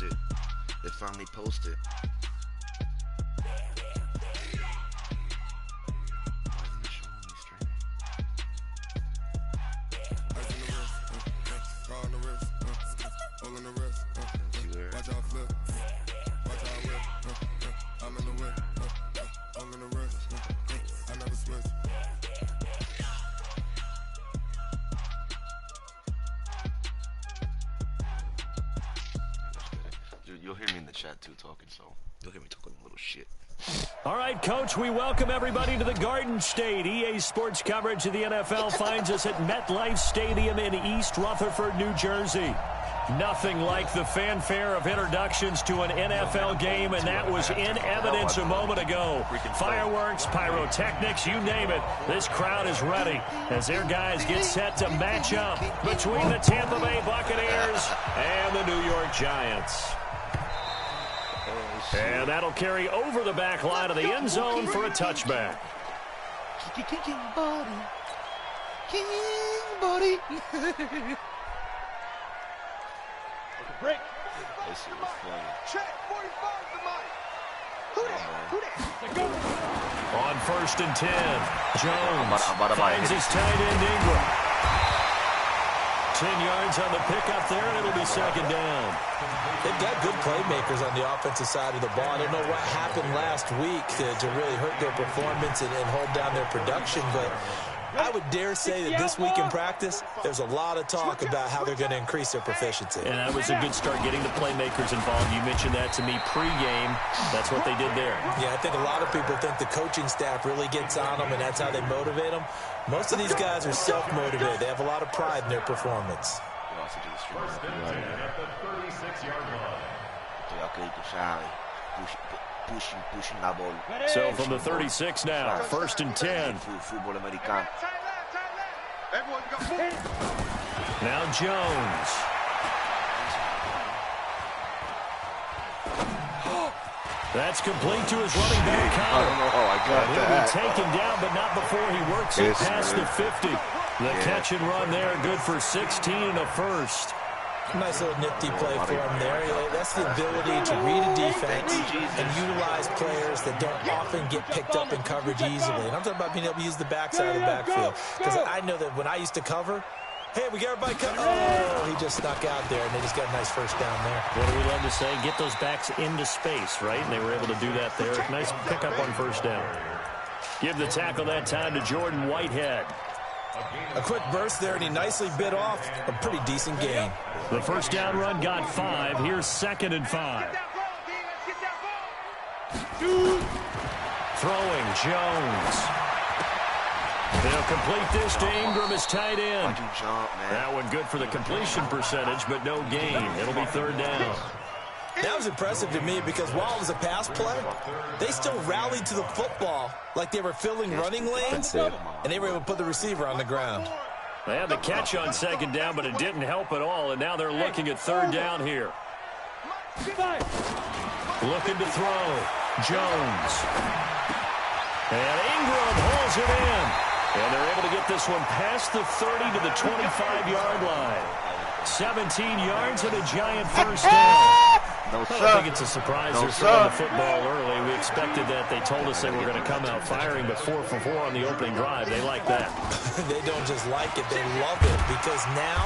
posted. They finally posted. Watch out flip, watch out whip, I'm in the whip, all in the wrist, I never switch. Dude, you'll hear me in the chat too talking, so you'll hear me talking a little shit. All right, Coach, we welcome everybody to the Garden State. EA Sports coverage of the NFL finds us at MetLife Stadium in East Rutherford, New Jersey. Nothing like the fanfare of introductions to an NFL game, and that was in evidence a moment ago. Fireworks, pyrotechnics, you name it. This crowd is ready as their guys get set to match up between the Tampa Bay Buccaneers and the New York Giants. And that'll carry over the back line of the end zone for a touchback. King body. Break. This is funny. Check. 45 to Mike. Who that? On 1st and 10, Jones finds his tight end Ingram. 10 yards on the pickup there, and it'll be second down. They've got good playmakers on the offensive side of the ball. I don't know what happened last week to really hurt their performance and hold down their production, but I would dare say that this week in practice, there's a lot of talk about how they're going to increase their proficiency. And that was a good start getting the playmakers involved. You mentioned that to me pregame. That's what they did there. Yeah, I think a lot of people think the coaching staff really gets on them, and that's how they motivate them. Most of these guys are self-motivated. They have a lot of pride in their performance. Pushing la ball. So from the 36 now, 1st and 10. Fútbol americano. Now Jones. That's complete to his running back, Connor. I don't know how I got He'll that. be taken down, but not before he works it past the 50. The catch and run there, good for 16 and a first. Nice little nifty play for him there. That's the ability to read a defense and utilize players that don't often get picked up in coverage easily. And I'm talking about being able to use the backside of the backfield. Because I know that when I used to cover, hey, we got everybody covered. Oh, he just snuck out there, and they just got a nice first down there. What do we love to say? Get those backs into space, right? And they were able to do that there. Nice pickup on first down. Give the tackle that time to Jordan Whitehead. A quick burst there, and he nicely bit off a pretty decent gain. The first down run got 5. Here's 2nd and 5. Throwing, Jones. They'll complete this to Ingram as tight end. That one good for the completion percentage, but no gain. It'll be 3rd down. That was impressive to me because while it was a pass play, they still rallied to the football like they were filling running lanes, and they were able to put the receiver on the ground. They had the catch on 2nd down, but it didn't help at all, and now they're looking at 3rd down here. Looking to throw. Jones. And Ingram holds it in. And they're able to get this one past the 30 to the 25-yard line. 17 yards and a giant first down. No, I don't think it's a surprise they're throwing the football early. We expected that. They told us they were going to come out firing, but 4 for 4 on the opening drive. They like that. They don't just like it, they love it, because now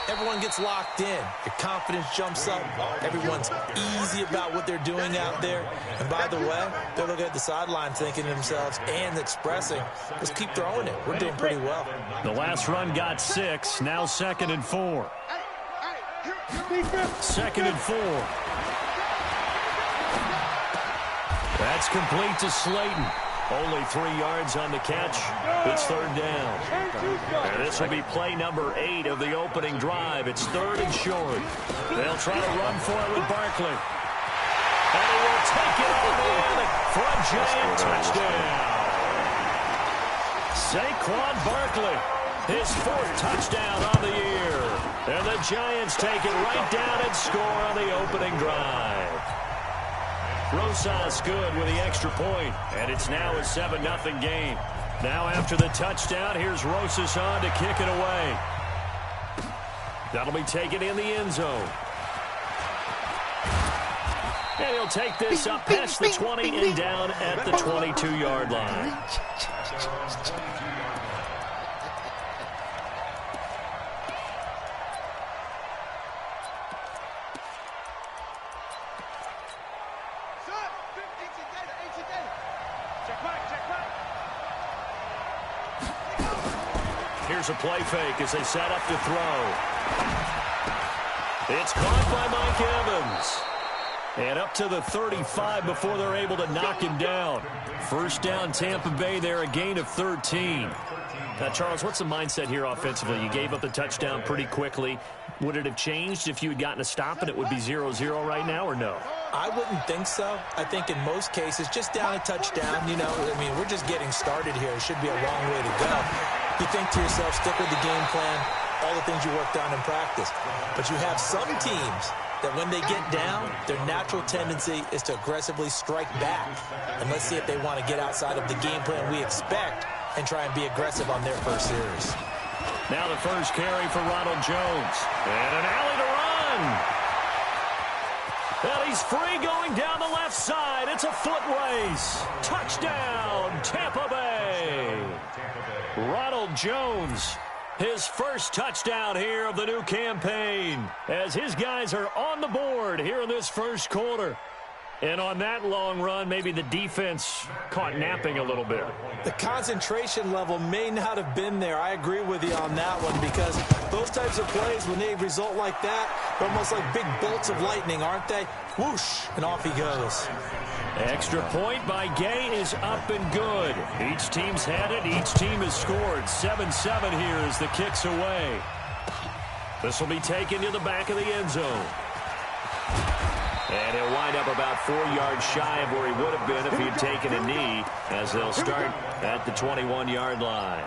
everyone gets locked in. Your confidence jumps up. Everyone's easy about what they're doing out there. And by the way, they're looking at the sideline thinking to themselves and expressing, let's keep throwing it. We're doing pretty well. The last run got 6. Now 2nd and 4. 2nd and 4. That's complete to Slayton. Only 3 yards on the catch. It's 3rd down. And this will be play number 8 of the opening drive. It's 3rd and short. They'll try to run for it with Barkley. And he will take it all in for a giant touchdown. Saquon Barkley, his 4th touchdown on the year. And the Giants take it right down and score on the opening drive. Rosas good with the extra point, and it's now a 7-0 game. Now after the touchdown, here's Rosas on to kick it away. That'll be taken in the end zone. And he'll take this up past the 20 and down at the 22-yard line. Here's a play fake as they set up to throw. It's caught by Mike Evans. And up to the 35 before they're able to knock him down. First down, Tampa Bay there, a gain of 13. Now, Charles, what's the mindset here offensively? You gave up the touchdown pretty quickly. Would it have changed if you had gotten a stop and it would be 0-0 right now, or no? I wouldn't think so. I think in most cases, just down a touchdown, we're just getting started here. It should be a long way to go. You think to yourself, stick with the game plan, all the things you worked on in practice. But you have some teams that when they get down, their natural tendency is to aggressively strike back. And let's see if they want to get outside of the game plan we expect and try and be aggressive on their first series. Now the first carry for Ronald Jones. And an alley to run. Well, he's free going down the left side. It's a foot race. Touchdown, Tampa Bay. Ronald Jones, his first touchdown here of the new campaign, as his guys are on the board here in this first quarter. And on that long run, maybe the defense caught napping a little bit. The concentration level may not have been there. I agree with you on that one, because those types of plays, when they result like that, they're almost like big bolts of lightning, aren't they? Whoosh, and off he goes. Extra point by Gay is up and good. Each team's had it. Each team has scored. 7-7 here as the kick's away. This will be taken to the back of the end zone. And he'll wind up about 4 yards shy of where he would have been if he had taken a knee, as they'll start at the 21-yard line.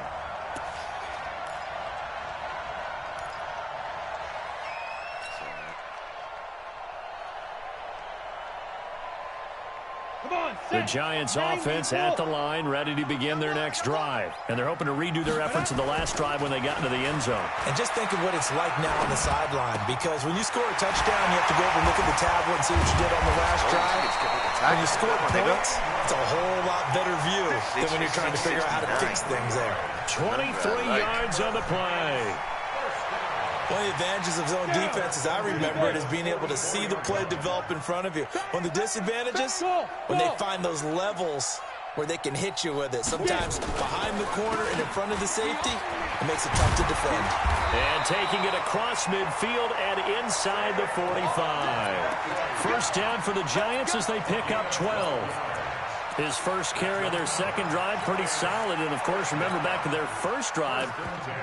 The Giants offense at the line, ready to begin their next drive. And they're hoping to redo their efforts of the last drive when they got into the end zone. And just think of what it's like now on the sideline, because when you score a touchdown, you have to go over and look at the tablet and see what you did on the last drive. When you score points, it's a whole lot better view than when you're trying to figure out how to fix things there. 23 yards on the play. One of the advantages of zone defense, as I remember it, is being able to see the play develop in front of you. One of the disadvantages, when they find those levels where they can hit you with it. Sometimes behind the corner and in front of the safety, it makes it tough to defend. And taking it across midfield and inside the 45. First down for the Giants as they pick up 12. His first carry of their second drive, pretty solid. And, of course, remember back to their first drive,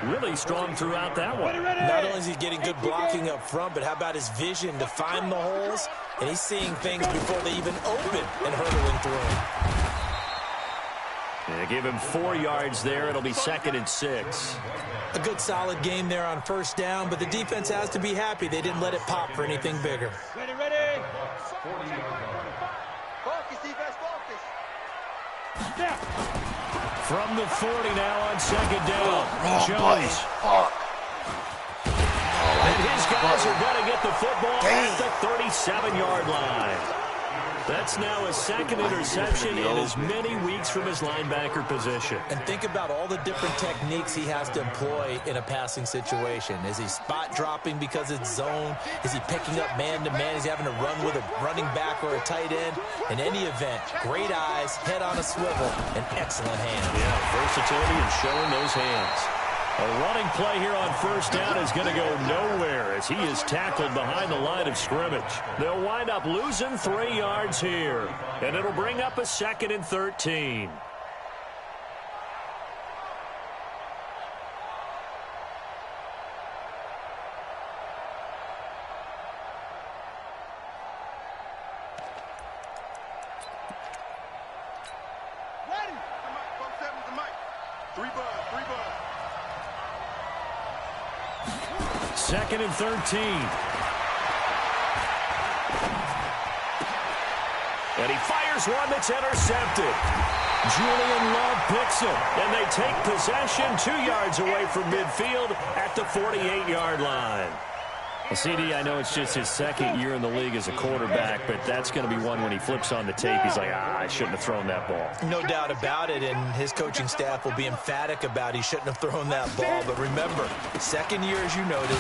really strong throughout that one. Not only is he getting good blocking up front, but how about his vision to find the holes? And he's seeing things before they even open and hurdling through them. They give him 4 yards there. It'll be 2nd and 6. A good solid game there on first down, but the defense has to be happy they didn't let it pop for anything bigger. Ready. Focus, defense, focus. From the 40 now on second down. Jones. And his guys are going to get the football at the 37-yard line. That's now his second interception in as many weeks from his linebacker position. And think about all the different techniques he has to employ in a passing situation. Is he spot dropping because it's zone? Is he picking up man-to-man? Is he having to run with a running back or a tight end? In any event, great eyes, head on a swivel, and excellent hands. Yeah, versatility and showing those hands. A running play here on first down is going to go nowhere as he is tackled behind the line of scrimmage. They'll wind up losing 3 yards here, and it'll bring up a 2nd and 13. Ready. 3 buzz. 2nd and 13. And he fires one that's intercepted. Julian Love picks it, and they take possession 2 yards away from midfield at the 48-yard line. Well, CD, I know it's just his second year in the league as a quarterback, but that's going to be one when he flips on the tape, he's like, I shouldn't have thrown that ball. No doubt about it, and his coaching staff will be emphatic about he shouldn't have thrown that ball. But remember, second year, as you noted,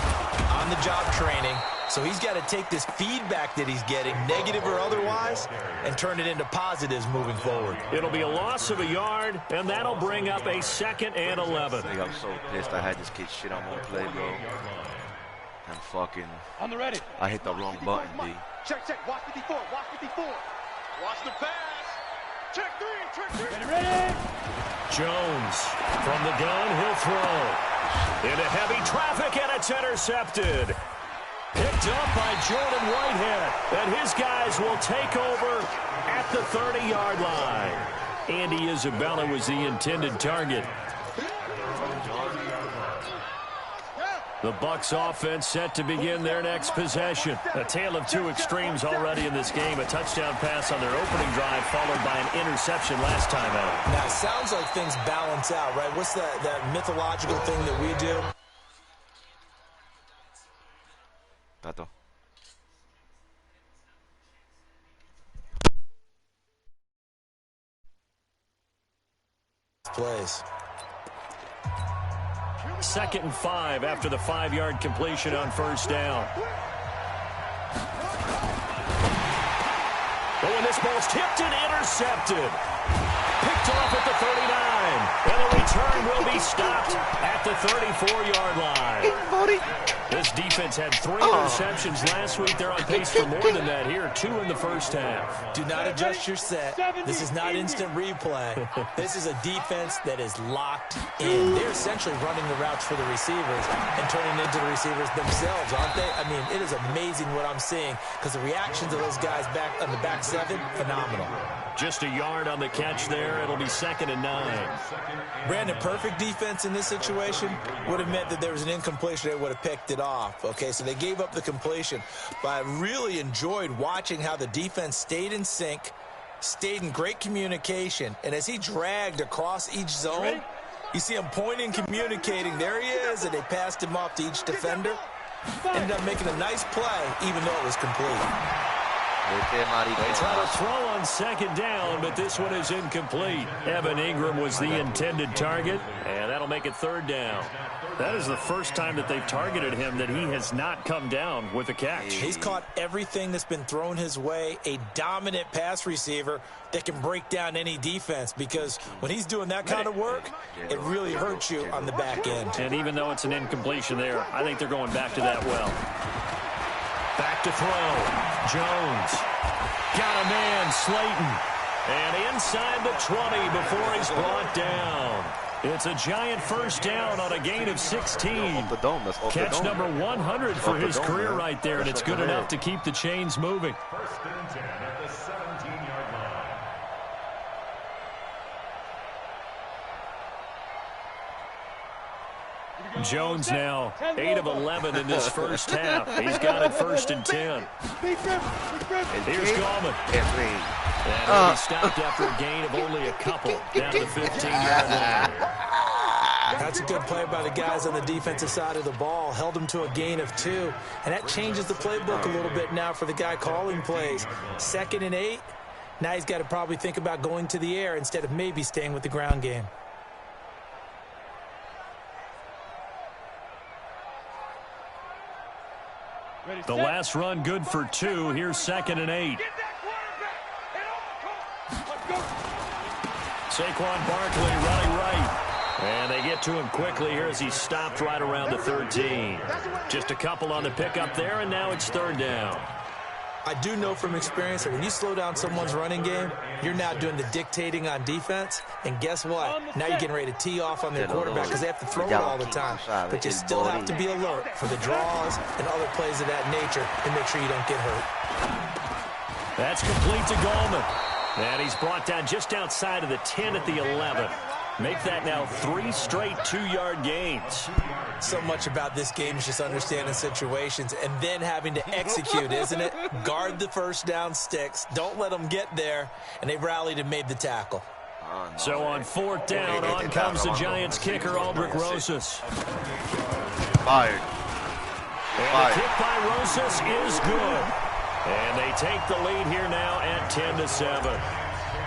on-the-job training, so he's got to take this feedback that he's getting, negative or otherwise, and turn it into positives moving forward. It'll be a loss of a yard, and that'll bring up a 2nd and 11. I'm so pissed I had this kid shit on one play, bro. And fucking, On the ready. I hit the wrong button, D. Check. Watch 54. Watch the pass. Check three. Ready. Jones from the gun, he'll throw. Into heavy traffic, and it's intercepted. Picked up by Jordan Whitehead, and his guys will take over at the 30-yard line. Andy Isabella was the intended target. The Bucs offense set to begin their next possession. A tale of two extremes already in this game. A touchdown pass on their opening drive followed by an interception last time out. Now, it sounds like things balance out, right? What's that mythological thing that we do? Tato. Plays. 2nd and 5 after the 5-yard completion on first down. But when this ball's tipped and intercepted. Picked off at the 39. And the return will be stopped at the 34-yard line. This defense had 3 interceptions last week. They're on pace for more than that here. 2 in the first half. Do not adjust your set. This is not instant replay. This is a defense that is locked in. They're essentially running the routes for the receivers and turning into the receivers themselves, aren't they? I mean, it is amazing what I'm seeing because the reactions of those guys back on the back 7, phenomenal. Just a yard on the catch there. It'll be 2nd and 9. Brandon, perfect defense in this situation would have meant that there was an incompletion. They would have picked it off. Okay, so they gave up the completion. But I really enjoyed watching how the defense stayed in sync, stayed in great communication. And as he dragged across each zone, you see him pointing, communicating. There he is, and they passed him off to each defender. Ended up making a nice play, even though it was complete. They try to throw on 2nd down, but this one is incomplete. Evan Ingram was the intended target, and that'll make it 3rd down. That is the first time that they've targeted him that he has not come down with a catch. He's caught everything that's been thrown his way, a dominant pass receiver that can break down any defense because when he's doing that kind of work, it really hurts you on the back end. And even though it's an incompletion there, I think they're going back to that well. Back to throw. Jones. Got a man, Slayton. And inside the 20 before he's brought down. It's a giant first down on a gain of 16. Catch number 100 for his career right there, and it's good enough to keep the chains moving. 1st and 10 at the 17-yard line. Jones now 8 of 11 in this first half. He's got it 1st and 10. Here's Gallman. And he'll be stopped after a gain of only a couple down to the 15-yard line. That's a good play by the guys on the defensive side of the ball. Held him to a gain of 2. And that changes the playbook a little bit now for the guy calling plays. 2nd and 8. Now he's got to probably think about going to the air instead of maybe staying with the ground game. The last run good for 2. Here's 2nd and 8. Saquon Barkley running right. And they get to him quickly here as he's stopped right around the 13. Just a couple on the pickup there, and now it's 3rd down. I do know from experience that when you slow down someone's running game, you're now doing the dictating on defense. And guess what? Now you're getting ready to tee off on their quarterback because they have to throw it all the time. But you still have to be alert for the draws and other plays of that nature and make sure you don't get hurt. That's complete to Gallman. And he's brought down just outside of the 10 at the 11. Make that now 3 straight 2-yard gains. So much about this game is just understanding situations and then having to execute, isn't it? Guard the first down sticks. Don't let them get there. And they rallied and made the tackle. So on 4th down, on comes the Giants kicker, Aldrich Rosas. Fired. And the kick by Rosas is good. And they take the lead here now at 10-7.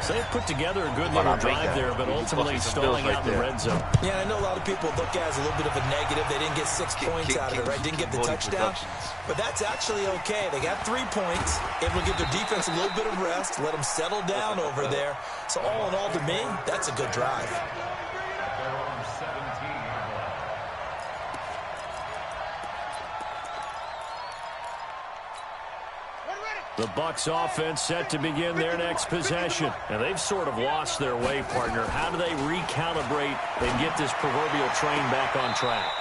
So they put together a good little drive there, but ultimately stalling out in the red zone. Yeah, I know a lot of people look at it as a little bit of a negative. They didn't get 6 points out of it, right? Didn't get the touchdown. But that's actually okay. They got 3 points, able to give their defense a little bit of rest, let them settle down over there. So all in all, to me, that's a good drive. The Bucs offense set to begin their next possession. And they've sort of lost their way, partner. How do they recalibrate and get this proverbial train back on track?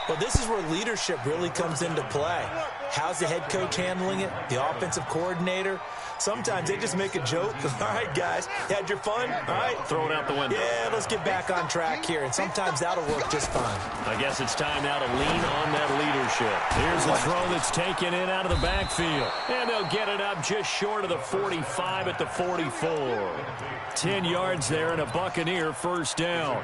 Well, this is where leadership really comes into play. How's the head coach handling it? The offensive coordinator? Sometimes they just make a joke. All right, guys, you had your fun? All right. Throw it out the window. Yeah, let's get back on track here. And sometimes that'll work just fine. I guess it's time now to lean on that leadership. Here's a throw that's taken in out of the backfield. And they'll get it up just short of the 45 at the 44. 10 yards there and a Buccaneer first down.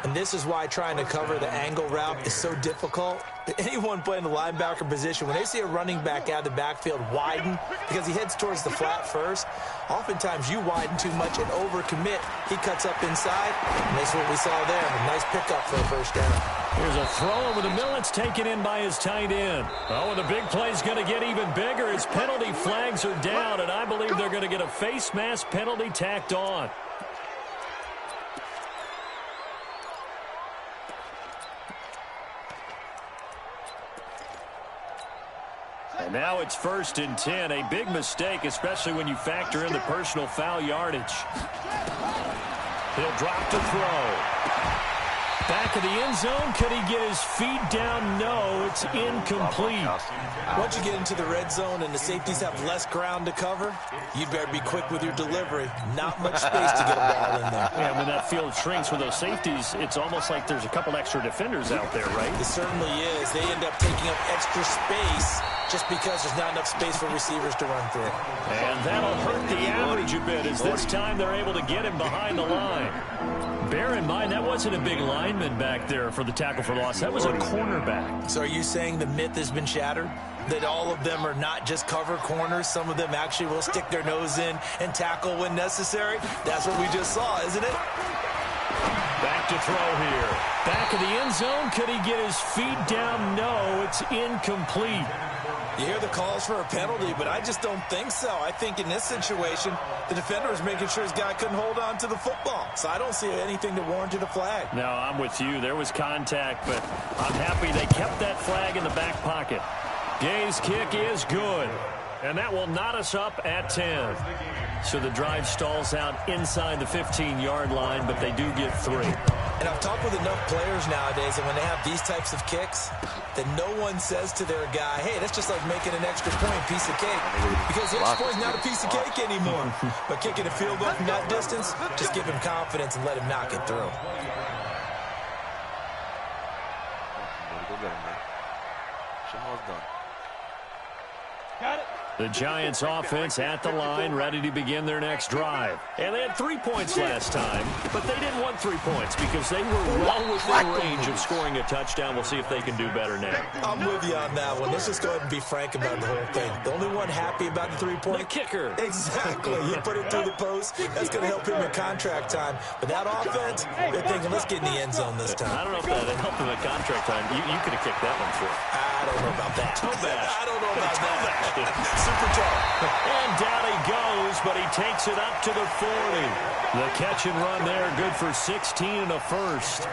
And this is why trying to cover the angle route is so difficult. Anyone playing the linebacker position, when they see a running back out of the backfield widen because he heads towards the flat first, oftentimes you widen too much and overcommit. He cuts up inside, and that's what we saw there. A nice pickup for a first down. Here's a throw over the middle. It's taken in by his tight end. Oh, and the big play's going to get even bigger. His penalty flags are down, and I believe they're going to get a face mask penalty tacked on. And now it's 1st and 10. A big mistake, especially when you factor in the personal foul yardage. He'll drop to throw. Back of the end zone. Could he get his feet down? No, it's incomplete. Once you get into the red zone and the safeties have less ground to cover, you'd better be quick with your delivery. Not much space to get a ball in there. Yeah, when that field shrinks with those safeties, it's almost like there's a couple extra defenders out there, right? It certainly is. They end up taking up extra space just because there's not enough space for receivers to run through. And that'll hurt the average a bit as this time they're able to get him behind the line. Bear in mind, that wasn't a big lineman back there for the tackle for loss. That was a cornerback. So are you saying the myth has been shattered? That all of them are not just cover corners? Some of them actually will stick their nose in and tackle when necessary? That's what we just saw, isn't it? Back to throw here. Back of the end zone. Could he get his feet down? No, it's incomplete. You hear the calls for a penalty, but I just don't think so. I think in this situation, the defender was making sure his guy couldn't hold on to the football. So I don't see anything that warranted a flag. No, I'm with you. There was contact, but I'm happy they kept that flag in the back pocket. Gay's kick is good, and that will knot us up at 10. So the drive stalls out inside the 15-yard line, but they do get 3. And I've talked with enough players nowadays that when they have these types of kicks, that no one says to their guy, hey, that's just like making an extra point, piece of cake. Because the extra point is not a piece of cake anymore. But kicking a field goal from that distance, just give him confidence and let him knock it through. Got it. The Giants offense at the line, ready to begin their next drive. And they had 3 points last time, but they didn't want 3 points because they were well within range of scoring a touchdown. We'll see if they can do better now. I'm with you on that one. Let's just go ahead and be frank about the whole thing. The only one happy about the 3-point? The kicker. Exactly. He put it through the post. That's going to help him in contract time. But that offense, they're thinking, let's get in the end zone this time. I don't know if that helped him in contract time. You could have kicked that one for him. I don't know about that. I don't know about that. Super tough. And down he goes, but he takes it up to the 40. The catch and run there, good for 16 and a first.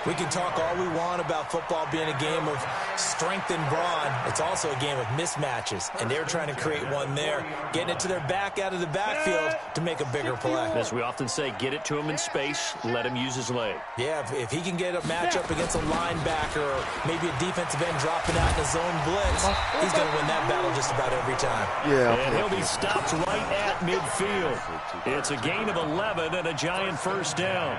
We can talk all we want about football being a game of strength and brawn. It's also a game of mismatches, and they're trying to create one there, getting it to their back out of the backfield to make a bigger play. As we often say, get it to him in space, let him use his leg. Yeah, if he can get a matchup against a linebacker or maybe a defensive end dropping out in a zone blitz, he's going to win that battle just about every time. Yeah, and he'll be stopped right at midfield. It's a gain of 11 and a Giant first down.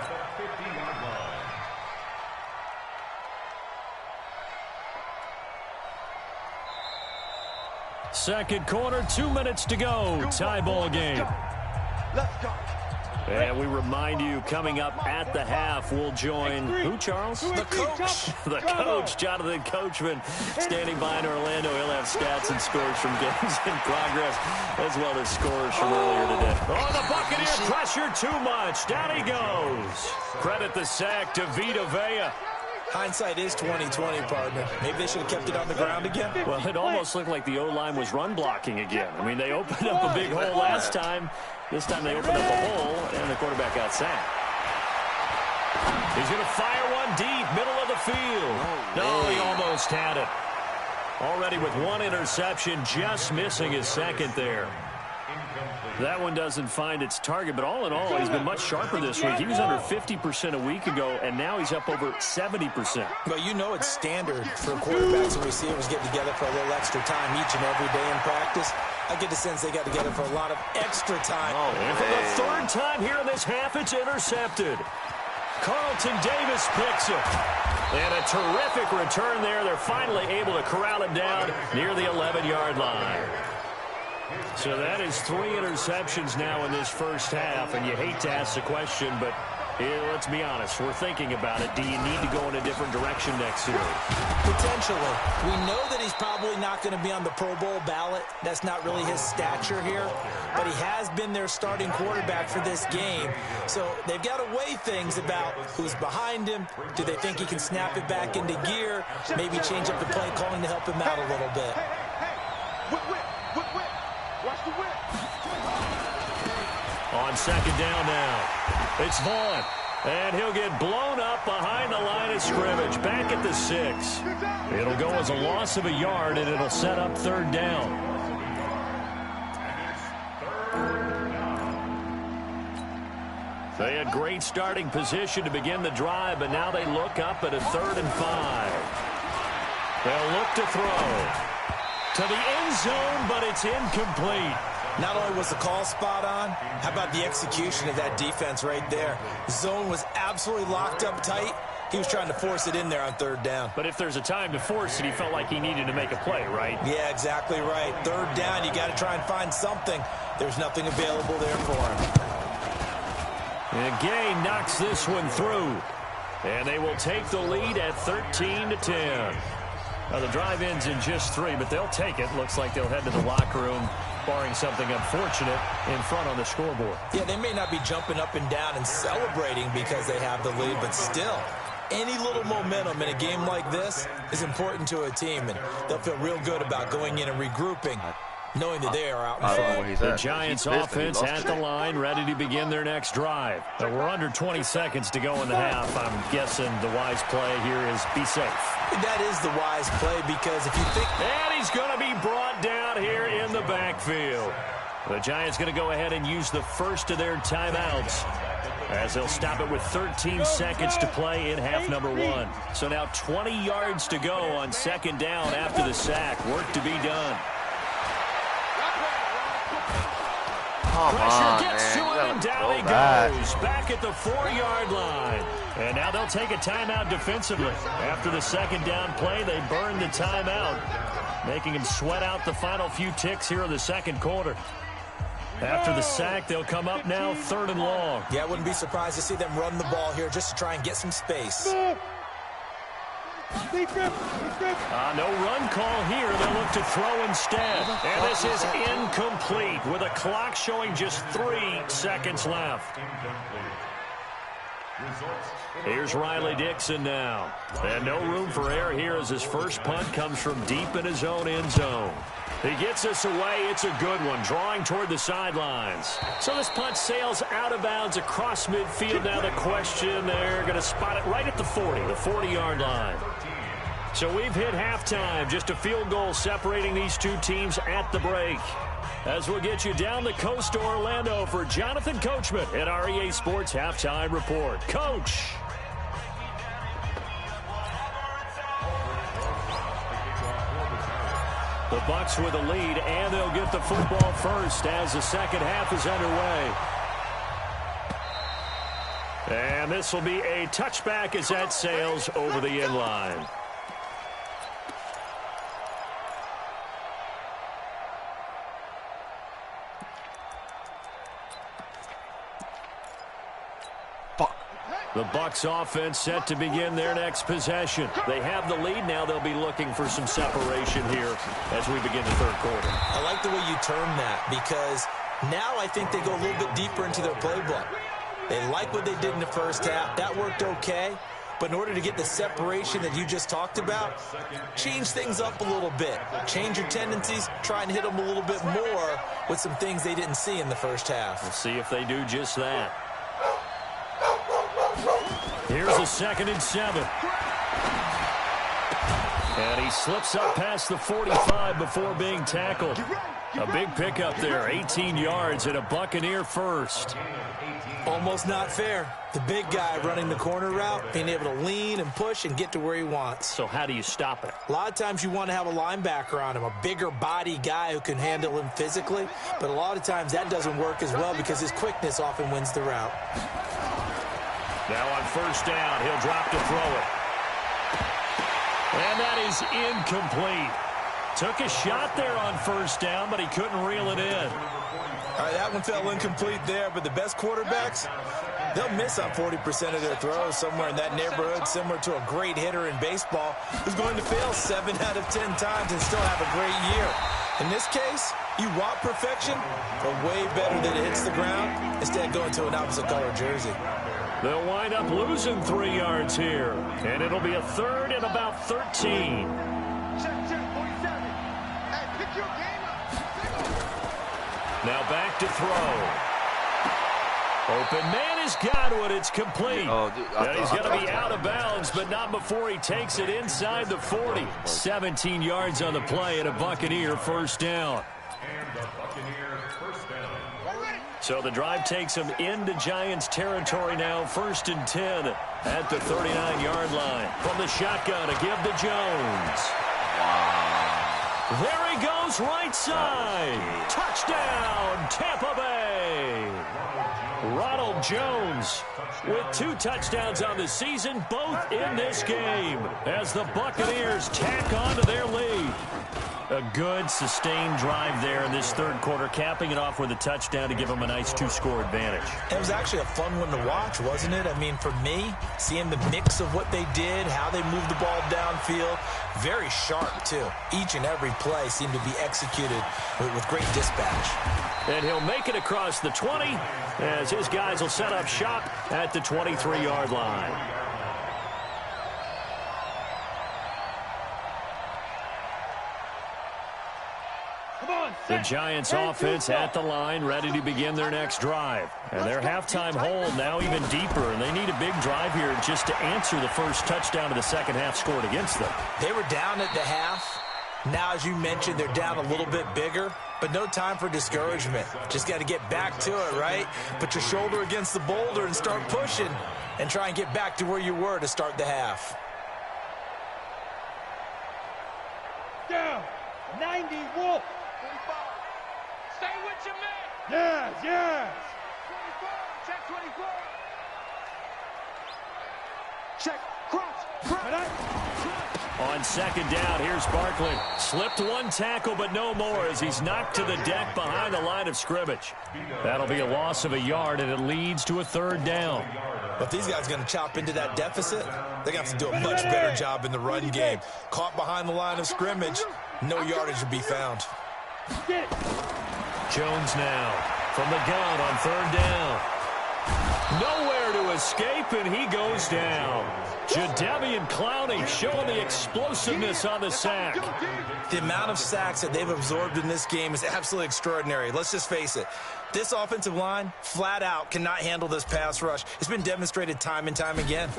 Second quarter, 2 minutes to go. Tie ball game. Let's go. And we remind you, coming up at the half, we'll join who, Charles? The coach. The coach, Jonathan Coachman, standing by in Orlando. He'll have stats and scores from games in progress, as well as scores from earlier today. Oh, the Buccaneer pressure too much. Down he goes. Credit the sack to Vita Vea. Hindsight is 20/20, partner. Maybe they should have kept it on the ground again. Well, it almost looked like the O-line was run blocking again. I mean, they opened up a big hole last time. This time they opened up a hole, and the quarterback got sacked. He's going to fire one deep, middle of the field. No, he almost had it. Already with one interception, just missing his second there. That one doesn't find its target, but all in all, he's been much sharper this week. He was under 50% a week ago, and now he's up over 70%. Well, you know it's standard for quarterbacks and receivers getting together for a little extra time each and every day in practice. I get the sense they got together for a lot of extra time. And for the third time here in this half, it's intercepted. Carlton Davis picks it. And a terrific return there. They're finally able to corral him down near the 11-yard line. So that is 3 interceptions now in this first half, and you hate to ask the question, but let's be honest, we're thinking about it. Do you need to go in a different direction next year? Potentially. We know that he's probably not going to be on the Pro Bowl ballot. That's not really his stature here, but he has been their starting quarterback for this game. So they've got to weigh things about who's behind him. Do they think he can snap it back into gear? Maybe change up the play calling to help him out a little bit. Watch the whip. On second down now, it's Vaughn. And he'll get blown up behind the line of scrimmage, back at the 6. It'll go as a loss of a yard, and it'll set up third down. They had great starting position to begin the drive, but now they look up at a 3rd and 5. They'll look to throw to the end zone, but it's incomplete. Not only was the call spot on, how about the execution of that defense right there? The zone was absolutely locked up tight. He was trying to force it in there on 3rd down. But if there's a time to force it, he felt like he needed to make a play, right? Yeah, exactly right. 3rd down, you got to try and find something. There's nothing available there for him. And Gay knocks this one through. And they will take the lead at 13-10. Now, the drive ends in just 3, but they'll take it. Looks like they'll head to the locker room, barring something unfortunate, in front on the scoreboard. Yeah, they may not be jumping up and down and celebrating because they have the lead, but still, any little momentum in a game like this is important to a team, and they'll feel real good about going in and regrouping, knowing that they are out in front. The Giants offense at the line, ready to begin their next drive. We're under 20 seconds to go in the half. I'm guessing the wise play here is be safe. That is the wise play, because if you think... And he's going to be brought down here in the backfield. The Giants going to go ahead and use the first of their timeouts, as they'll stop it with 13 seconds to play in half number 1. So now 20 yards to go on second down after the sack. Work to be done. Pressure gets to him, and down he goes. Back at the 4-yard line. And now they'll take a timeout defensively. After the second down play, they burn the timeout, making him sweat out the final few ticks here in the second quarter. After the sack, they'll come up now 3rd and long. Yeah, I wouldn't be surprised to see them run the ball here just to try and get some space. No run call here. They'll look to throw instead. And this is incomplete with a clock showing just 3 seconds left. Here's Riley Dixon now. And no room for error here as his first punt comes from deep in his own end zone. He gets this away. It's a good one, drawing toward the sidelines. So this punt sails out of bounds across midfield. Now the question, they're going to spot it right at the 40, the 40-yard line. So we've hit halftime. Just a field goal separating these two teams at the break. As we'll get you down the coast to Orlando for Jonathan Coachman at our EA Sports Halftime Report. Coach. The Bucs with a lead, and they'll get the football first as the second half is underway. And this will be a touchback as that sails over the end line. The Bucs offense set to begin their next possession. They have the lead. Now they'll be looking for some separation here as we begin the third quarter. I like the way you term that because now I think they go a little bit deeper into their playbook. They like what they did in the first half. That worked okay. But in order to get the separation that you just talked about, change things up a little bit. Change your tendencies. Try and hit them a little bit more with some things they didn't see in the first half. We'll see if they do just that. Here's a 2nd and 7. And he slips up past the 45 before being tackled. A big pickup there, 18 yards and a Buccaneer first. Almost not fair. The big guy running the corner route, being able to lean and push and get to where he wants. So how do you stop it? A lot of times you want to have a linebacker on him, a bigger body guy who can handle him physically. But a lot of times that doesn't work as well because his quickness often wins the route. Now on 1st down, he'll drop to throw it. And that is incomplete. Took a shot there on 1st down, but he couldn't reel it in. All right, that one fell incomplete there, but the best quarterbacks, they'll miss on 40% of their throws, somewhere in that neighborhood, similar to a great hitter in baseball who's going to fail 7 out of 10 times and still have a great year. In this case, you want perfection, but way better that it hits the ground instead of going to an opposite color jersey. They'll wind up losing 3 yards here, and it'll be a 3rd and about 13. Now back to throw. Open man has got one. It's complete. And he's going to be out of bounds, but not before he takes it inside the 40. 17 yards on the play and a Buccaneer first down. So the drive takes him into Giants territory now. 1st and 10 at the 39-yard line. From the shotgun to give to Jones. There he goes, right side. Touchdown, Tampa Bay. Ronald Jones with 2 touchdowns on the season, both in this game, as the Buccaneers tack on to their lead. A good, sustained drive there in this 3rd quarter, capping it off with a touchdown to give them a nice 2-score advantage. It was actually a fun one to watch, wasn't it? I mean, for me, seeing the mix of what they did, how they moved the ball downfield, very sharp, too. Each and every play seemed to be executed with great dispatch. And he'll make it across the 20 as his guys will set up shop at the 23-yard line. The Giants offense at the line, ready to begin their next drive. And their halftime hold now even deeper, and they need a big drive here just to answer the first touchdown of the second half scored against them. They were down at the half. Now, as you mentioned, they're down a little bit bigger, but no time for discouragement. Just got to get back to it, right? Put your shoulder against the boulder and start pushing and try and get back to where you were to start the half. Down, 90, Wolf. 25. Stay with your man. Yes, yes. 24, check 24. Check, cross. On 2nd down, here's Barkley. Slipped 1 tackle, but no more as he's knocked to the deck behind the line of scrimmage. That'll be a loss of a yard, and it leads to a 3rd down. But these guys are going to chop into that deficit. They're going to have to do a much better job in the run game. Caught behind the line of scrimmage, no yardage to be found. Jones now from the gun on 3rd down. Nowhere to escape, and he goes down. Jadeveon Clowney showing the explosiveness on the sack. The amount of sacks that they've absorbed in this game is absolutely extraordinary. Let's just face it. This offensive line, flat out, cannot handle this pass rush. It's been demonstrated time and time again.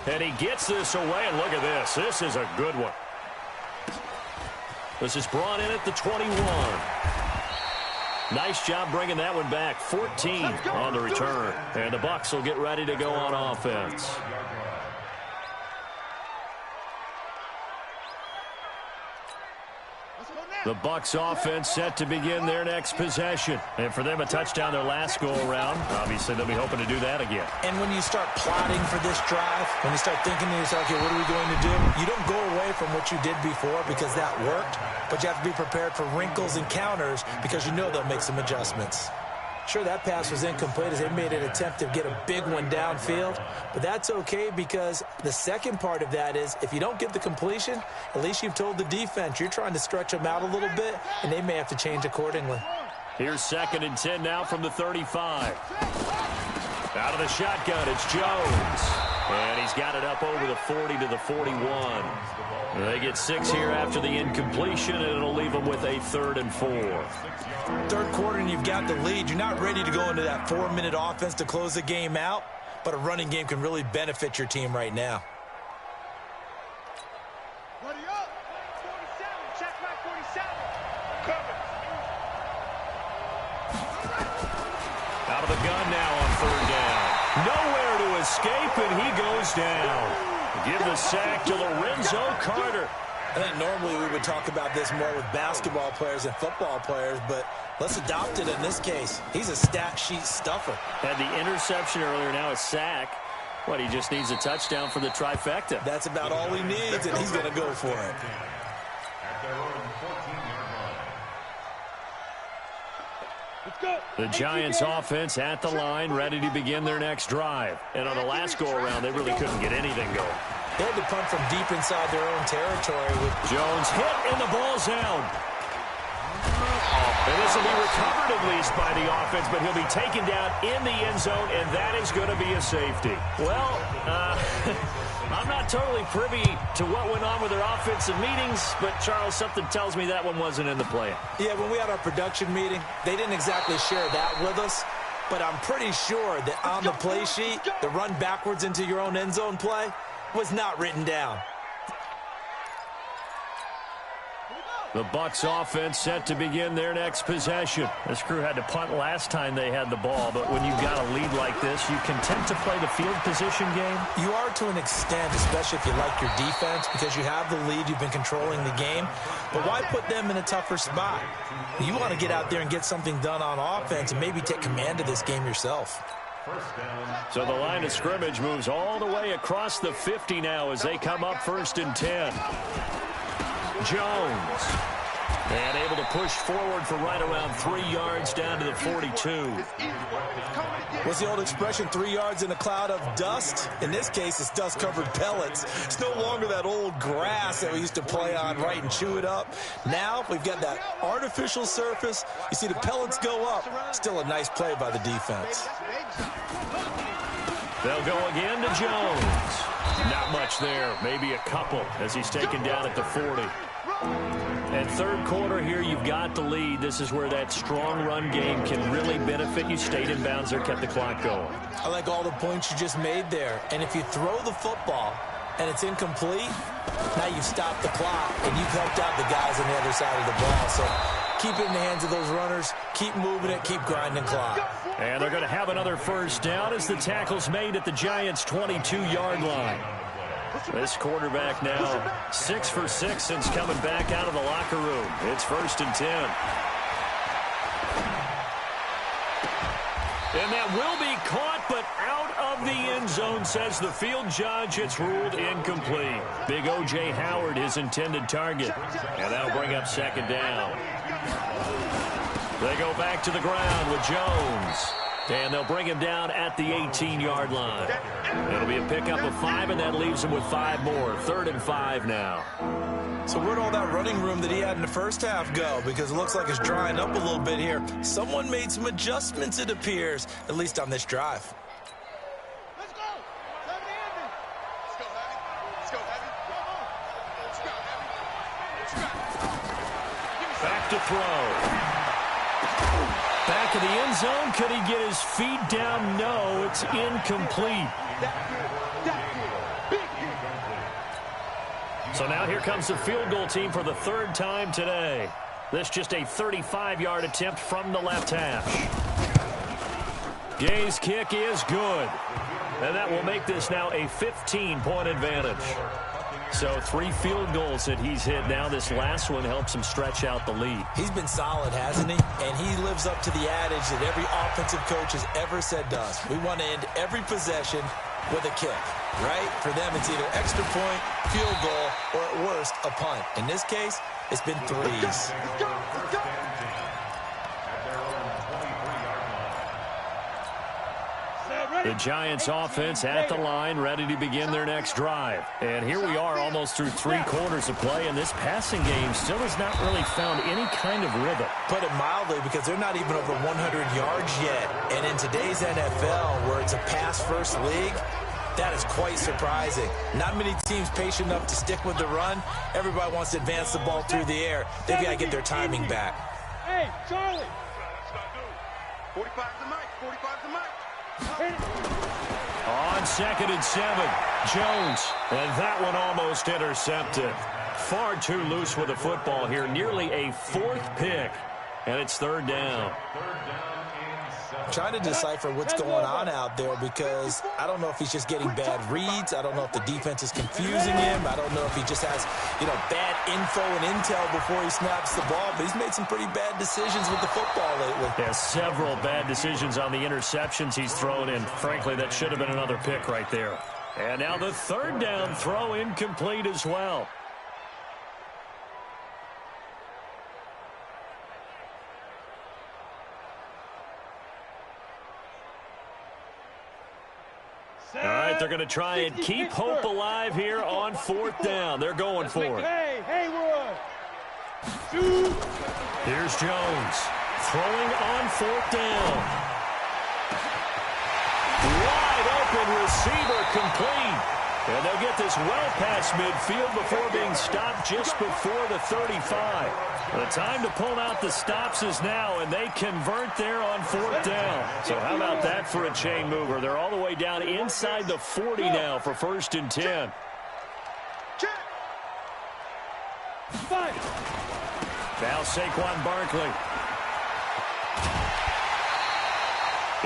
And he gets this away, and look at this. This is a good one. This is brought in at the 21. Nice job bringing that one back. 14 on the return. And the Bucs will get ready to go on offense. The Bucs offense set to begin their next possession. And for them, a touchdown their last go-around. Obviously, they'll be hoping to do that again. And when you start plotting for this drive, when you start thinking to yourself, okay, what are we going to do? You don't go away from what you did before because that worked, but you have to be prepared for wrinkles and counters because you know they'll make some adjustments. Sure, that pass was incomplete as they made an attempt to get a big one downfield, but that's okay because the second part of that is if you don't get the completion, at least you've told the defense you're trying to stretch them out a little bit, and they may have to change accordingly. Here's 2nd and 10 now from the 35. Out of the shotgun, it's Jones. And he's got it up over the 40 to the 41. They get 6 here after the incompletion, and it'll leave them with a 3rd and 4. Third quarter, and you've got the lead. You're not ready to go into that 4-minute offense to close the game out, but a running game can really benefit your team right now. Buddy up. 47. Check back 47. Cover. Out of the gun now on 3rd down. Nowhere to escape, and he goes down. Give the sack to Lorenzo Carter. I think normally we would talk about this more with basketball players and football players, but let's adopt it in this case. He's a stat sheet stuffer. Had the interception earlier, now a sack. What, he just needs a touchdown for the trifecta. That's about all he needs, and he's going to go for it. The Giants offense at the line, ready to begin their next drive. And on the last go-around, they really couldn't get anything going. They had to punt from deep inside their own territory. Jones hit, and the ball's out. And this will be recovered at least by the offense, but he'll be taken down in the end zone, and that is going to be a safety. Well, I'm not totally privy to what went on with their offensive meetings, but, Charles, something tells me that one wasn't in the plan. Yeah, when we had our production meeting, they didn't exactly share that with us, but I'm pretty sure that on the play sheet, the run backwards into your own end zone play was not written down. The Bucs offense set to begin their next possession. This crew had to punt last time they had the ball, but when you've got a lead like this, you can tend to play the field position game. You are to an extent, especially if you like your defense, because you have the lead, you've been controlling the game. But why put them in a tougher spot? You want to get out there and get something done on offense and maybe take command of this game yourself. So the line of scrimmage moves all the way across the 50 now as they come up 1st and 10. Jones. And able to push forward for right around 3 yards down to the 42. What's the old expression, 3 yards in a cloud of dust? In this case, it's dust-covered pellets. It's no longer that old grass that we used to play on, right, and chew it up. Now we've got that artificial surface. You see the pellets go up. Still a nice play by the defense. They'll go again to Jones. Not much there, maybe a couple as he's taken down at the 40. And third quarter here, you've got the lead. This is where that strong run game can really benefit you. Stayed in bounds or kept the clock going. I like all the points you just made there. And if you throw the football and it's incomplete, now you've stopped the clock and you've helped out the guys on the other side of the ball. So keep it in the hands of those runners. Keep moving it. Keep grinding clock. And they're going to have another first down as the tackle's made at the Giants' 22-yard line. This quarterback now 6 for 6 since coming back out of the locker room. It's 1st and 10. And that will be caught, but out of the end zone, says the field judge. It's ruled incomplete. Big O.J. Howard, his intended target. And that'll bring up 2nd down. They go back to the ground with Jones. And they'll bring him down at the 18-yard line. It'll be a pickup of 5, and that leaves him with 5 more. 3rd and 5 now. So where'd all that running room that he had in the first half go? Because it looks like it's drying up a little bit here. Someone made some adjustments, it appears, at least on this drive. Let's go. Let's go, Heavy. Let's go, Heavy. Come on. Let's go, Heavy. Let's go. Back to throw. Back of the end zone. Could he get his feet down? No, it's incomplete. So now here comes the field goal team for the 3rd time today. This just a 35-yard attempt from the left hash. Gay's kick is good. And that will make this now a 15-point advantage. So 3 field goals that he's hit now. This last one helps him stretch out the lead. He's been solid, hasn't he? And he lives up to the adage that every offensive coach has ever said to us. We want to end every possession with a kick, right? For them, it's either extra point, field goal, or at worst, a punt. In this case, it's been 3s. The Giants offense at the line, ready to begin their next drive. And here we are almost through 3 quarters of play, and this passing game still has not really found any kind of rhythm. Put it mildly, because they're not even over 100 yards yet. And in today's NFL, where it's a pass-first league, that is quite surprising. Not many teams patient enough to stick with the run. Everybody wants to advance the ball through the air. They've got to get their timing back. Hey, Charlie. 45's the mic. 45's the mic. On 2nd and 7, Jones. And that one almost intercepted. Far too loose with the football here. Nearly a 4th pick. And it's 3rd down. Trying to decipher what's going on out there, because I don't know if he's just getting bad reads. I don't know if the defense is confusing him. I don't know if he just has, bad info and intel before he snaps the ball. But he's made some pretty bad decisions with the football lately. Yeah, several bad decisions on the interceptions he's thrown in. Frankly, that should have been another pick right there. And now the 3rd down throw incomplete as well. All right, they're going to try and keep hope alive here on 4th down. They're going for it. Hey, Haywood. Shoot. Here's Jones throwing on 4th down. Wide open receiver, complete. And they'll get this well past midfield before being stopped just before the 35. The time to pull out the stops is now, and they convert there on 4th down. So how about that for a chain mover? They're all the way down inside the 40 now for 1st and 10. Now Saquon Barkley.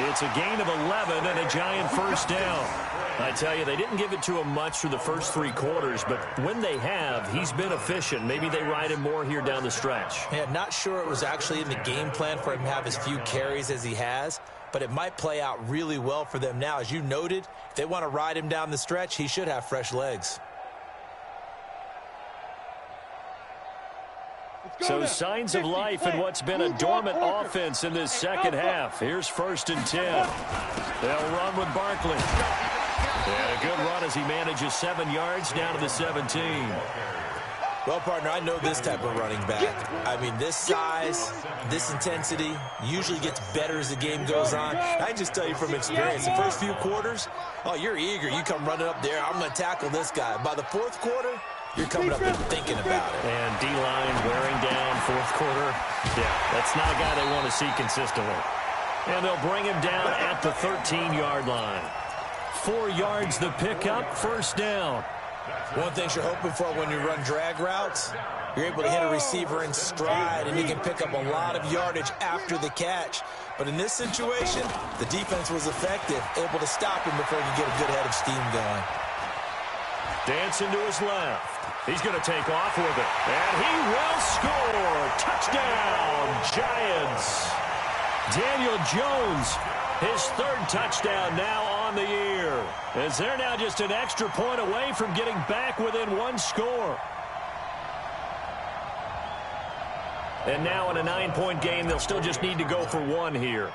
It's a gain of 11 and a Giant 1st down. I tell you, they didn't give it to him much through the first 3 quarters, but when they have, he's been efficient. Maybe they ride him more here down the stretch. Yeah, not sure it was actually in the game plan for him to have as few carries as he has, but it might play out really well for them now. As you noted, if they want to ride him down the stretch, he should have fresh legs. So signs of life in what's been a dormant offense in this second half. Here's 1st and 10. They'll run with Barkley. And a good run as he manages 7 yards down to the 17. Well, partner, I know this type of running back. I mean, this size, this intensity usually gets better as the game goes on. I just tell you from experience, the first few quarters, oh, you're eager. You come running up there, I'm going to tackle this guy. By the 4th quarter, you're coming up and thinking about it. And D-line wearing down 4th quarter. Yeah, that's not a guy they want to see consistently. And they'll bring him down at the 13-yard line. 4 yards the pickup, 1st down. One thing you're hoping for when you run drag routes, you're able to hit a receiver in stride, and you can pick up a lot of yardage after the catch. But in this situation, the defense was effective, able to stop him before he could get a good head of steam going. Dancing to his left. He's going to take off with it. And he will score. Touchdown, Giants. Daniel Jones, his 3rd touchdown now on the year. As they're now just an extra point away from getting back within 1 score. And now in a 9-point game, they'll still just need to go for 1 here.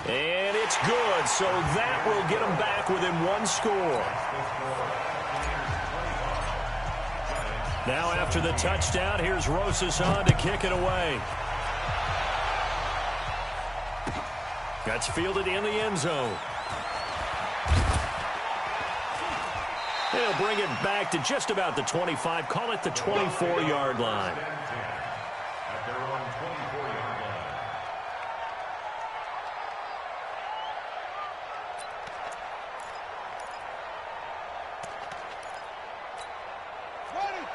And it's good, so that will get them back within 1 score. Now after the touchdown, here's Rosas on to kick it away. That's fielded in the end zone. They'll bring it back to just about the 25, call it the 24-yard line. At their own 24-yard line.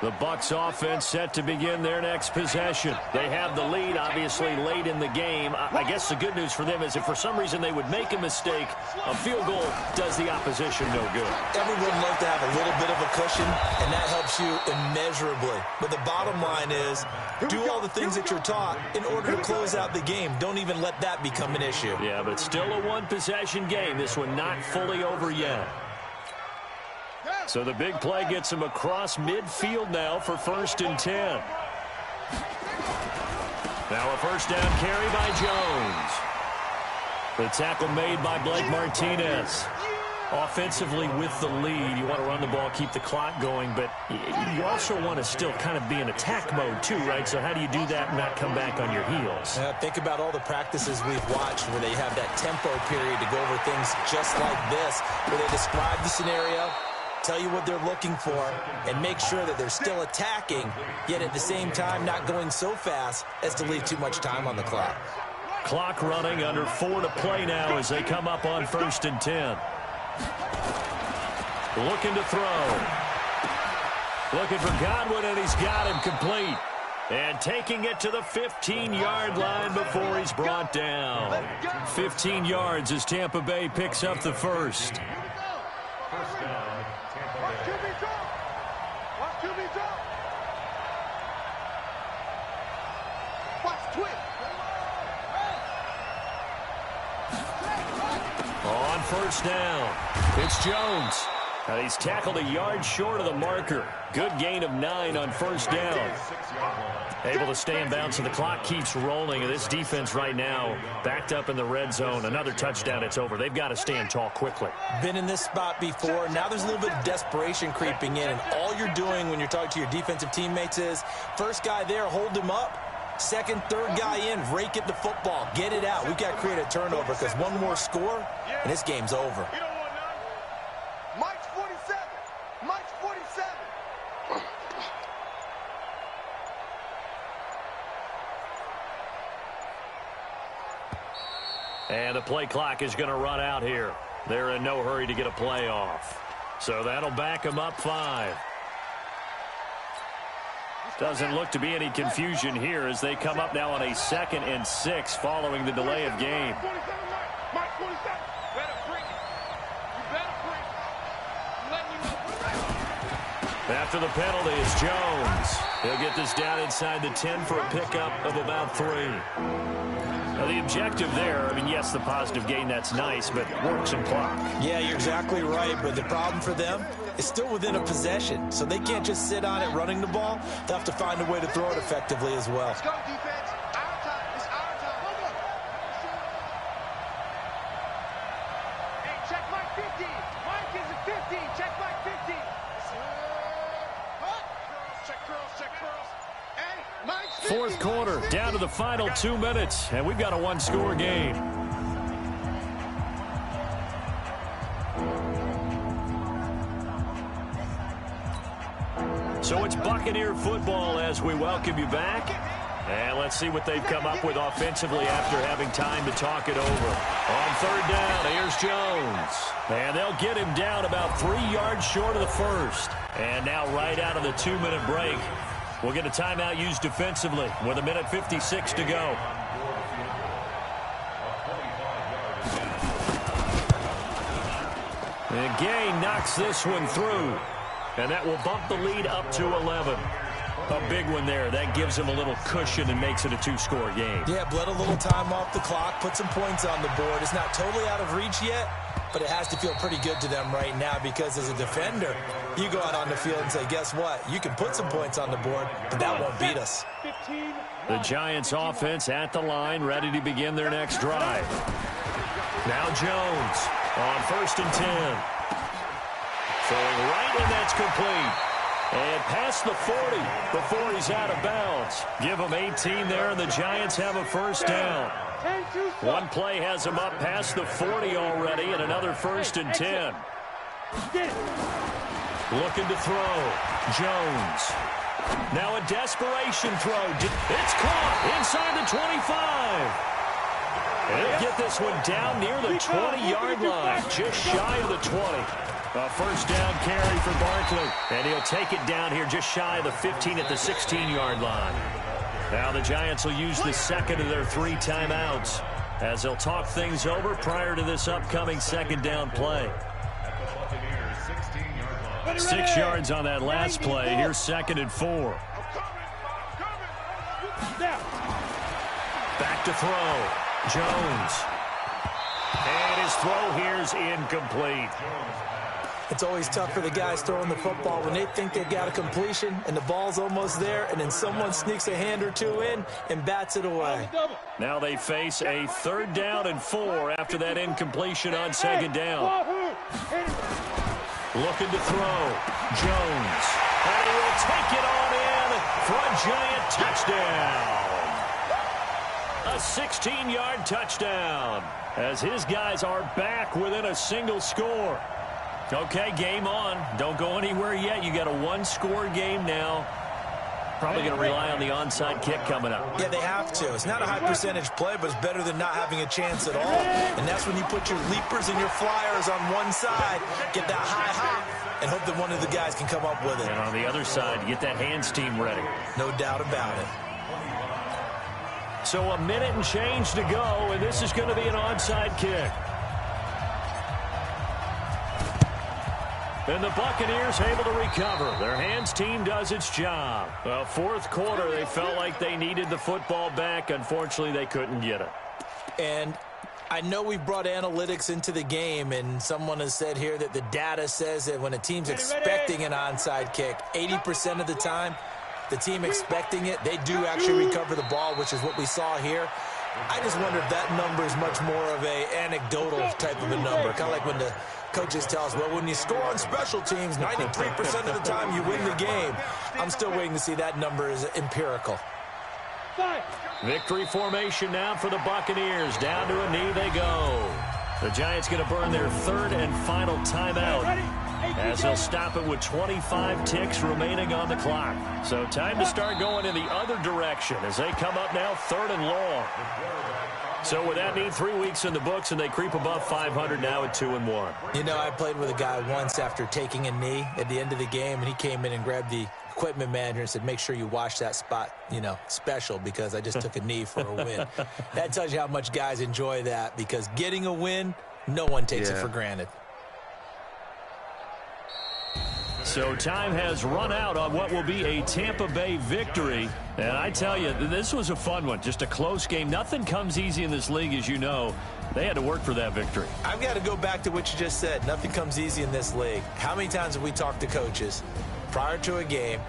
The Bucs offense set to begin their next possession. They have the lead, obviously, late in the game. I guess the good news for them is if for some reason they would make a mistake, a field goal does the opposition no good. Everyone loves to have a little bit of a cushion, and that helps you immeasurably. But the bottom line is, do all the things that you're taught in order to close out the game. Don't even let that become an issue. Yeah, but still a one-possession game. This one not fully over yet. So the big play gets him across midfield now for 1st and 10. Now a 1st down carry by Jones. The tackle made by Blake Martinez. Offensively with the lead, you want to run the ball, keep the clock going, but you also want to still kind of be in attack mode too, right? So how do you do that and not come back on your heels? Think about all the practices we've watched where they have that tempo period to go over things just like this, where they describe the scenario, tell you what they're looking for, and make sure that they're still attacking, yet at the same time not going so fast as to leave too much time on the clock. Clock running, under 4 to play now as they come up on 1st and 10. Looking to throw. Looking for Godwin, and he's got him complete. And taking it to the 15-yard line before he's brought down. 15 yards as Tampa Bay picks up the first. First down, Tampa Bay. Watch QB drop. Watch twitch. On first down, it's Jones. And he's tackled a yard short of the marker. Good gain of 9 on first down. Able to stay in bounds, so the clock keeps rolling. And this defense right now backed up in the red zone. Another touchdown, it's over. They've got to stand tall quickly. Been in this spot before. Now there's a little bit of desperation creeping in. And all you're doing when you're talking to your defensive teammates is, first guy there, hold him up. Second, third guy in, rake it to football. Get it out. We've got to create a turnover because one more score, and this game's over. Mike's 47. Mike's 47. And the play clock is going to run out here. They're in no hurry to get a play off. So that'll back them up 5. Doesn't look to be any confusion here as they come up now on a 2nd and 6 following the delay of game. Mike 47. Better bring it. You better bring it. I'm letting you know. After the penalty, it's Jones. He'll get this down inside the 10 for a pickup of about 3. Now, the objective there, I mean, yes, the positive gain, that's nice, but works and clock. Yeah, you're exactly right, but the problem for them is still within a possession, so they can't just sit on it running the ball. They'll have to find a way to throw it effectively as well. Let's go, defense. Our time. It's our time. Hey, check Mike 50. Mike is at 50. Check Mike 50. Check curls, check curls. Hey, Mike's 50. Fourth quarter, down to the final 2 minutes, and we've got a one-score game. So it's Buccaneer football as we welcome you back. And let's see what they've come up with offensively after having time to talk it over. On third down, here's Jones. And they'll get him down about 3 yards short of the first. And now right out of the 2-minute break, we'll get a timeout used defensively with 1:56 to go. And Gay knocks this one through. And that will bump the lead up to 11. A big one there. That gives them a little cushion and makes it a 2-score game. Yeah, bled a little time off the clock, put some points on the board. It's not totally out of reach yet, but it has to feel pretty good to them right now because as a defender, you go out on the field and say, guess what? You can put some points on the board, but that won't beat us. The Giants offense at the line, ready to begin their next drive. Now Jones on 1st and 10. Throwing right, and that's complete. And past the 40 before he's out of bounds. Give him 18 there, and the Giants have a first down. One play has him up past the 40 already, and another 1st and 10. Looking to throw. Jones. Now a desperation throw. It's caught inside the 25. He'll get this one down near the 20-yard line, just shy of the 20. A first down carry for Barkley. And he'll take it down here just shy of the 15 at the 16-yard line. Now the Giants will use the second of their 3 timeouts as they'll talk things over prior to this upcoming second down play. 6 yards on that last play. Here's 2nd and 4. Back to throw. Jones. And his throw here's incomplete. It's always tough for the guys throwing the football when they think they've got a completion and the ball's almost there, and then someone sneaks a hand or two in and bats it away. Now they face a 3rd down and 4 after that incompletion on 2nd down. Looking to throw. Jones. And he will take it on in for a giant touchdown. A 16-yard touchdown as his guys are back within a single score. Okay, game on. Don't go anywhere yet. You got a 1-score game now. Probably going to rely on the onside kick coming up. Yeah, they have to. It's not a high percentage play, but it's better than not having a chance at all. And that's when you put your leapers and your flyers on one side, get that high hop, and hope that one of the guys can come up with it. And on the other side, get that hands team ready. No doubt about it. So a minute and change to go, and this is going to be an onside kick. And the Buccaneers able to recover. Their hands team does its job. Well, 4th quarter, they felt like they needed the football back. Unfortunately, they couldn't get it. And I know we brought analytics into the game, and someone has said here that the data says that when a team's expecting an onside kick, 80% of the time, the team expecting it, they do actually recover the ball, which is what we saw here. I just wonder if that number is much more of a anecdotal type of a number, kind of like when the coaches tell us, well, when you score on special teams, 93% of the time you win the game. I'm still waiting to see that number is empirical. Victory formation now for the Buccaneers. Down to a knee they go. The Giants going to burn their 3rd and final timeout as they'll stop it with 25 ticks remaining on the clock. So time to start going in the other direction as they come up now 3rd and long. So would that mean 3 weeks in the books and they creep above 500 now at 2-1? You know, I played with a guy once after taking a knee at the end of the game, and he came in and grabbed the equipment manager and said, make sure you wash that spot, you know, special, because I just took a knee for a win. That tells you how much guys enjoy that, because getting a win, no one takes it for granted. So time has run out on what will be a Tampa Bay victory. And I tell you, this was a fun one. Just a close game. Nothing comes easy in this league, as you know. They had to work for that victory. I've got to go back to what you just said. Nothing comes easy in this league. How many times have we talked to coaches prior to a game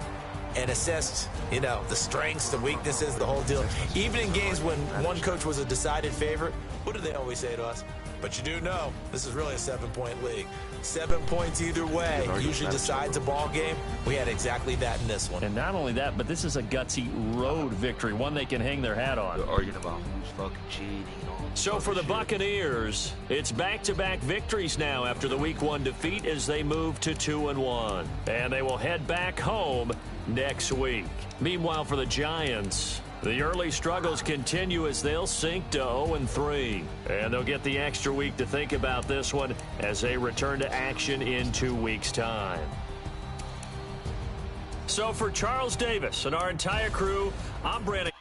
and assessed, you know, the strengths, the weaknesses, the whole deal? Even in games when one coach was a decided favorite, what do they always say to us? But you do know this is really a 7-point league. 7 points either way usually decides a ball game. We had exactly that in this one. And not only that, but this is a gutsy road victory, one they can hang their hat on. They're arguing about who's fucking cheating. So for the Buccaneers, it's back-to-back victories now after the Week 1 defeat as they move to 2-1. And they will head back home next week. Meanwhile, for the Giants, the early struggles continue as they'll sink to 0-3. And they'll get the extra week to think about this one as they return to action in 2 weeks' time. So for Charles Davis and our entire crew, I'm Brandon.